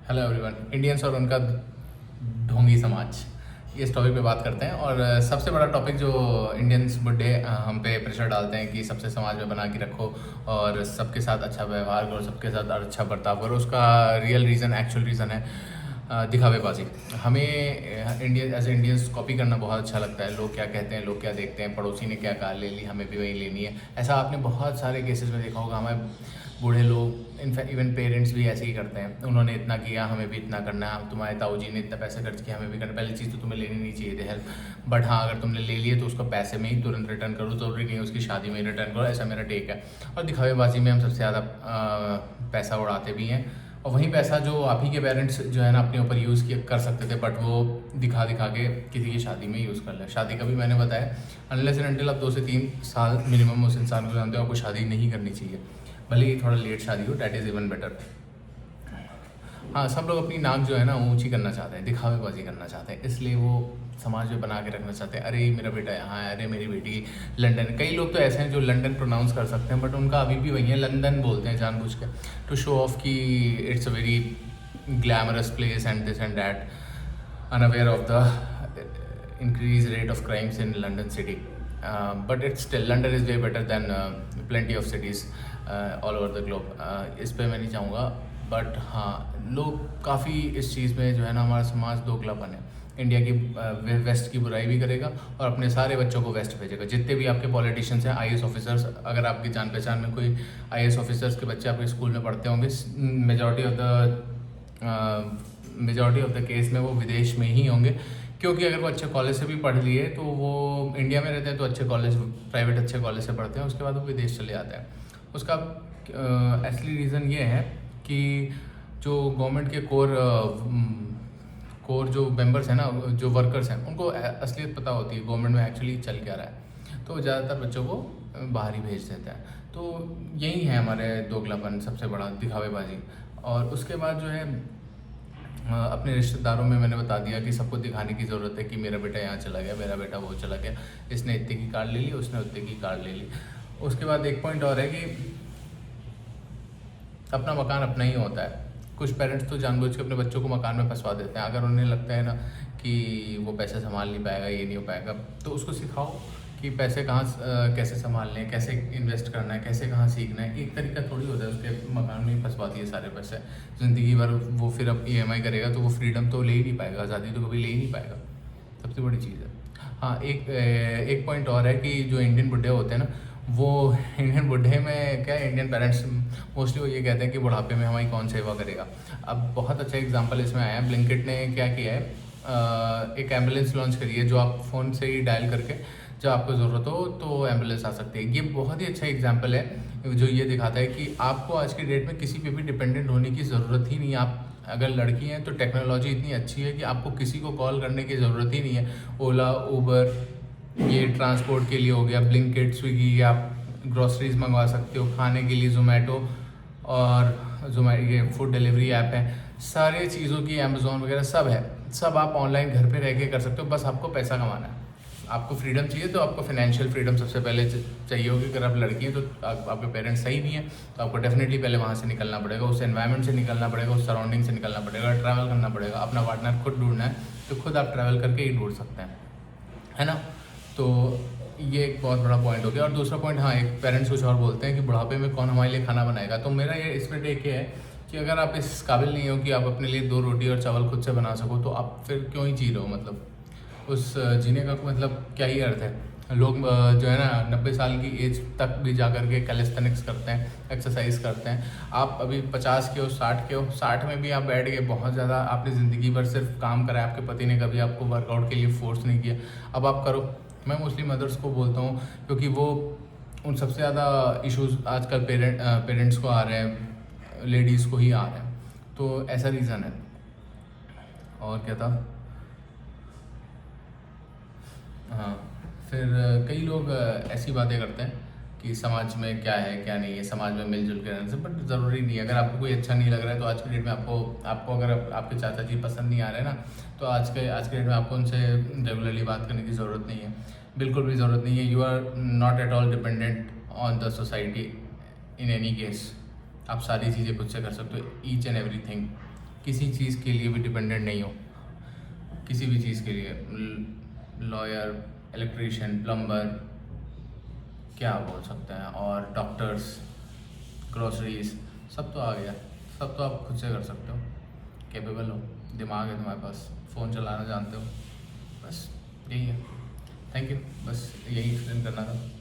Hello everyone. Indians और उनका ढोंगी समाज, इस टॉपिक पे बात करते हैं। और सबसे बड़ा टॉपिक जो इंडियंस बुड्ढे हम पे प्रेशर डालते हैं कि सबसे समाज में बना के रखो और सबके साथ अच्छा व्यवहार करो, सबके साथ अच्छा बर्ताव करो, उसका रियल रीज़न, एक्चुअल रीज़न है दिखावेबाजी। हमें इंडिया एज इंडियंस कॉपी करना बहुत अच्छा लगता है। लोग क्या कहते हैं, लोग क्या देखते हैं, पड़ोसी ने क्या कार ले ली, हमें भी वही लेनी है। ऐसा आपने बहुत सारे केसेस में देखा होगा। हमारे बूढ़े लोग, इनफैक्ट इवन पेरेंट्स भी ऐसे ही करते हैं। उन्होंने इतना किया, हमें भी इतना करना है। तुम्हारे ताऊ जी ने इतना पैसे खर्च किया, हमें भी करना। पहली चीज़ तो तुम्हें लेनी नहीं चाहिए थी हेल्प, बट हाँ अगर तुमने ले लिए तो उसको पैसे में ही तुरंत रिटर्न करो, ज़रूरी नहीं उसकी शादी में ही रिटर्न करो। ऐसा मेरा टेक है। और दिखावेबाजी में हम सबसे ज़्यादा पैसा उड़ाते भी हैं। और वही पैसा जो आप ही के पेरेंट्स जो है ना अपने ऊपर यूज़ कर सकते थे, बट वो दिखा दिखा के किसी की शादी में यूज़ कर ले। शादी का भी मैंने बताया, अनलेस एंड अनटिल आप 2 से 3 साल मिनिमम उस इंसान को जानते हो, आपको शादी नहीं करनी चाहिए। भले ही थोड़ा लेट शादी हो, डैट इज़ इवन बेटर। हाँ, सब लोग अपनी नाक जो है ना ऊंची करना चाहते हैं, दिखावेबाजी करना चाहते हैं, इसलिए वो समाज में बना के रखना चाहते हैं। अरे मेरा बेटा यहाँ है, अरे मेरी बेटी लंदन। कई लोग तो ऐसे हैं जो लंदन प्रोनाउंस कर सकते हैं, बट उनका अभी भी वही है, लंदन बोलते हैं जानबूझ के, टू शो ऑफ कि it's a very glamorous place and this and that, unaware of the increased rate of crimes in London city. But it's still London is way better than plenty of cities all over the globe. इस पे मैं नहीं चाहूँगा, but हाँ लोग काफ़ी इस चीज़ में जो है ना, हमारा समाज दोगलापन है। इंडिया की वेस्ट की बुराई भी करेगा और अपने सारे बच्चों को वेस्ट भेजेगा। जितने भी आपके पॉलिटिशियंस हैं, आईएएस ऑफिसर्स, अगर आपकी जान पहचान में कोई आईएएस ऑफिसर्स के बच्चे आपके स्कूल में पढ़ते होंगे, मेजॉरिटी ऑफ द केस में वो विदेश में ही होंगे। क्योंकि अगर वो अच्छे कॉलेज से भी पढ़ लिए तो वो इंडिया में रहते हैं तो अच्छे कॉलेज, प्राइवेट अच्छे कॉलेज से पढ़ते हैं, उसके बाद वो विदेश चले जाते हैं। उसका असली रीज़न ये है कि जो गवर्नमेंट के कोर जो मेंबर्स हैं ना, जो वर्कर्स हैं, उनको असलियत पता होती है गवर्नमेंट में एक्चुअली चल क्या रहा है, तो ज़्यादातर बच्चों को बाहर ही भेज देते हैं। तो यही है हमारे दोगलापन, सबसे बड़ा दिखावेबाजी। और उसके बाद जो है अपने रिश्तेदारों में मैंने बता दिया कि सबको दिखाने की ज़रूरत है कि मेरा बेटा यहाँ चला गया, मेरा बेटा वो चला गया, इसने इतने की कार ले ली, उसने उतने की कार ले ली। उसके बाद एक पॉइंट और है कि अपना मकान अपना ही होता है। कुछ पेरेंट्स तो जानबूझ के अपने बच्चों को मकान में फंसवा देते हैं। अगर उन्हें लगता है ना कि वो पैसे संभाल नहीं पाएगा, ये नहीं हो पाएगा, तो उसको सिखाओ कि पैसे कैसे संभालने हैं, कैसे इन्वेस्ट करना है, कैसे कहाँ सीखना है। एक तरीका थोड़ी होता है, उसके मकान में ही फंसवा दिए सारे पैसे, ज़िंदगी भर वो फिर अब ईएमआई करेगा तो वो फ्रीडम तो ले ही नहीं पाएगा, आज़ादी तो कभी ले ही नहीं पाएगा। सबसे बड़ी चीज़ है। हाँ, एक पॉइंट और है कि जो इंडियन बुढ़े होते हैं ना, वो इंडियन बुढ़े में क्या है, इंडियन पेरेंट्स मोस्टली वो ये कहते हैं कि बुढ़ापे में हमारी कौन सेवा करेगा। अब बहुत अच्छा एग्जांपल इसमें आया है, ब्लिंकिट ने क्या किया है, एक एम्बुलेंस लॉन्च करी है जो आप फ़ोन से ही डायल करके जब आपको ज़रूरत हो तो एम्बुलेंस आ सकती है। ये बहुत ही अच्छा एग्जांपल है जो ये दिखाता है कि आपको आज की डेट में किसी पे भी डिपेंडेंट होने की ज़रूरत ही नहीं है। आप अगर लड़की हैं तो टेक्नोलॉजी इतनी अच्छी है कि आपको किसी को कॉल करने की ज़रूरत ही नहीं है। ओला, उबर, ये ट्रांसपोर्ट के लिए हो गया, ब्लिंकिट, स्विगी, आप ग्रॉसरीज मंगवा सकते हो, खाने के लिए जोमेटो, और ये फूड डिलीवरी ऐप है, सारे चीज़ों की, अमेज़ोन वगैरह सब है। सब आप ऑनलाइन घर पे रह के कर सकते हो, बस आपको पैसा कमाना है। आपको फ्रीडम चाहिए तो आपको फाइनेंशियल फ्रीडम सबसे पहले चाहिए होगी। अगर आप लड़की हैं तो आपके पेरेंट्स सही नहीं है तो आपको डेफिनेटली पहले वहाँ से निकलना पड़ेगा, उस एनवायरनमेंट से निकलना पड़ेगा, उस सराउंडिंग से निकलना पड़ेगा, ट्रैवल करना पड़ेगा। अपना पार्टनर खुद ढूंढना है तो खुद आप ट्रैवल करके ही ढूंढ सकते हैं, है ना। तो ये एक बहुत बड़ा पॉइंट हो गया। और दूसरा पॉइंट, हाँ, एक पेरेंट्स कुछ और बोलते हैं कि बुढ़ापे में कौन हमारे लिए खाना बनाएगा। तो मेरा ये इस पर टेक है कि अगर आप इस काबिल नहीं हो कि आप अपने लिए 2 रोटी और चावल खुद से बना सको तो आप फिर क्यों ही जी रहे हो। मतलब उस जीने का मतलब क्या ही अर्थ है। लोग जो है ना 90 साल की एज तक भी जा कर के कैलिस्थेनिक्स करते हैं, एक्सरसाइज करते हैं। आप अभी 50 के हो, 60 के हो, 60 में भी आप बैठ गए, बहुत ज़्यादा आपने ज़िंदगी भर सिर्फ काम करा है, आपके पति ने कभी आपको वर्कआउट के लिए फोर्स नहीं किया, अब आप करो। मैं मोस्टली मदर्स को बोलता हूँ क्योंकि वो उन सबसे ज़्यादा इश्यूज़ आजकल पेरेंट्स को आ रहे हैं, लेडीज़ को ही आ रहे हैं, तो ऐसा रीज़न है। और क्या था, हाँ, फिर कई लोग ऐसी बातें करते हैं कि समाज में क्या है क्या नहीं है, समाज में मिलजुल के रहने से, बट ज़रूरी नहीं है। अगर आपको कोई अच्छा नहीं लग रहा है तो आज की डेट में आपको अगर आपके चाचा जी पसंद नहीं आ रहे हैं ना, तो आज के डेट में आपको उनसे रेगुलरली बात करने की ज़रूरत नहीं है, बिल्कुल भी ज़रूरत नहीं है। You are not at all dependent on the society in any case. आप सारी चीज़ें खुद से कर सकते हो, ईच एंड एवरी थिंग। किसी चीज़ के लिए भी डिपेंडेंट नहीं हो, किसी भी चीज़ के लिए, लॉयर, इलेक्ट्रीशियन, प्लम्बर, क्या बोल सकते हैं, और डॉक्टर्स, ग्रोसरीज, सब तो आ गया, सब तो आप खुद से कर सकते हो, कैपेबल हो, दिमाग है तुम्हारे पास, फ़ोन चलाना जानते हो, बस यही है। थैंक यू, बस यही एक्सप्लेन करना था।